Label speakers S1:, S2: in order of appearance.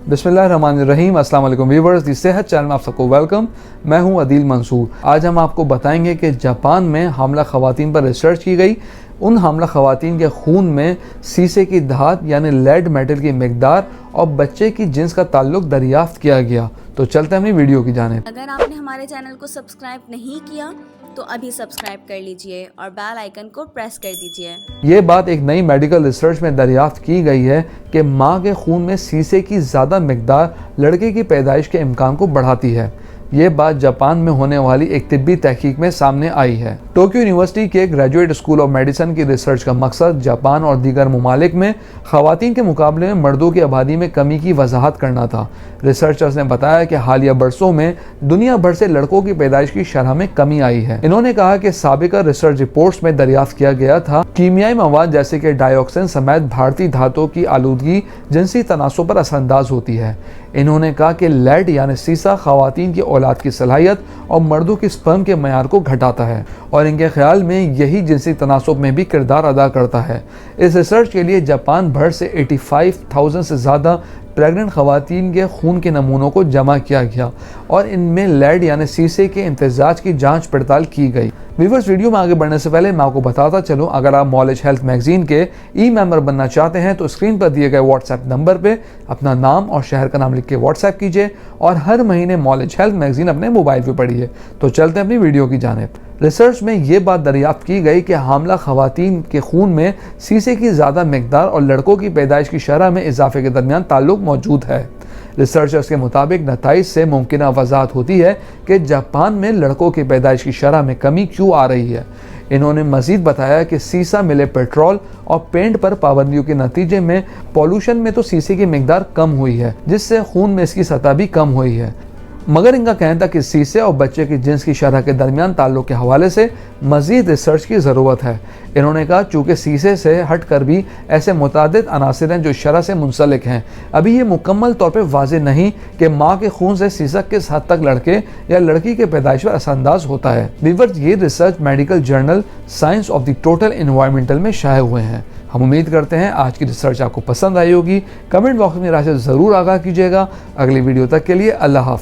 S1: बिस्मिल्लाहिर्रहमानिर्रहीम। अस्सलाम वालेकुम व्यूअर्स, दी सेहत चैनल में आप सबको वेलकम। मैं हूं अदील मंसूर। आज हम आपको बताएंगे कि जापान में हामला ख़वातीन पर रिसर्च की गई। उन हामला ख़वातीन के खून में शीशे की धात यानी लेड मेटल की मिकदार और बच्चे की जिन्स का ताल्लुक दरियाफ्त किया गया। तो चलते हैं अपनी वीडियो की जानिब।
S2: अगर आपने हमारे चैनल को सब्सक्राइब नहीं किया तो अभी सब्सक्राइब कर लीजिए और बेल आइकन को प्रेस कर दीजिए।
S1: ये बात एक नई मेडिकल रिसर्च में दरियाफ्त की गई है कि माँ के खून में शीशे की ज़्यादा मिकदार लड़के की पैदाइश के इम्कान को बढ़ाती है। ये बात जापान में होने वाली एक तिब्बी तहकीक में सामने आई है। टोक्यो यूनिवर्सिटी के ग्रेजुएट स्कूल ऑफ मेडिसिन की रिसर्च का मकसद जापान और दीगर ममालिक में ख़वातीन के मुकाबले में मर्दों की आबादी में कमी की वजाहत करना था। रिसर्चर्स ने बताया कि हालिया बरसों में दुनिया भर से लड़कों की पैदाइश की शरह में कमी आई है। इन्होंने कहा कि साबिका रिसर्च रिपोर्ट्स में दरियाफ्त किया गया था कीमियाई मवाद जैसे कि डाइऑक्सिन समेत भारतीय धातुओं की आलूदगी जिनसी तनासुब पर असरअंदाज होती है। इन्होंने कहा कि लेड यानी शीशा ख़वातीन की औलाद की सलाहियत और मर्दों की स्पर्म के मयार को घटाता है और इनके ख्याल में यही जिनसी तनासुब में भी किरदार अदा करता है। इस रिसर्च के लिए जापान भर से 85,000 से ज़्यादा प्रेग्नेंट ख़वातीन के खून के नमूनों को जमा किया गया और इनमें लेड यानी शीशे के इम्तिजाज की जांच पड़ताल की गई। व्यूअर्स, वीडियो में आगे बढ़ने से पहले मैं आपको बताता चलूं, अगर आप नॉलेज हेल्थ मैगजीन के मेंबर बनना चाहते हैं तो स्क्रीन पर दिए गए व्हाट्सएप नंबर पे अपना नाम और शहर का नाम लिख के व्हाट्सएप कीजिए और हर महीने नॉलेज हेल्थ मैगजीन अपने मोबाइल पे पढ़िए। तो चलते हैं अपनी वीडियो की जानिब। रिसर्च में ये बात दरियाफ्त की गई कि हामला ख़वातीन के खून में शीशे की ज़्यादा मिकदार और लड़कों की पैदाइश की शरह में इजाफे के दरमियान ताल्लुक मौजूद है। रिसर्चर्स के मुताबिक नताइज से मुमकिन वजाहत होती है कि जापान में लड़कों की पैदाइश की शरह में कमी क्यों आ रही है। इन्होंने मजीद बताया कि सीसा मिले पेट्रोल और पेंट पर पाबंदियों के नतीजे में पॉल्यूशन में तो शीशे की मिकदार कम हुई है, जिससे खून में इसकी सतह भी कम हुई है। मगर इनका कहना था कि शीशे और बच्चे की जिन्स की शरह के दरमियान ताल्लुक के हवाले से मज़ीद रिसर्च की ज़रूरत है। इन्होंने कहा चूँकि शीशे से हट कर भी ऐसे मुतादिद अनासिर हैं जो शरह से मुंसलिक हैं, अभी ये मुकम्मल तौर पर वाज़ेह नहीं कि माँ के खून से शीशा किस हद तक लड़के या लड़की के पैदाइश पर असरअंदाज होता है। व्यूअर्स, ये research medical journal science of the total environmental में शाये हुए हैं। हम उम्मीद करते हैं आज की रिसर्च आपको पसंद आई होगी। कमेंट बॉक्स में राय से ज़रूर आगाह कीजिएगा। अगली वीडियो तक के लिए अल्लाह हाफ़िज़।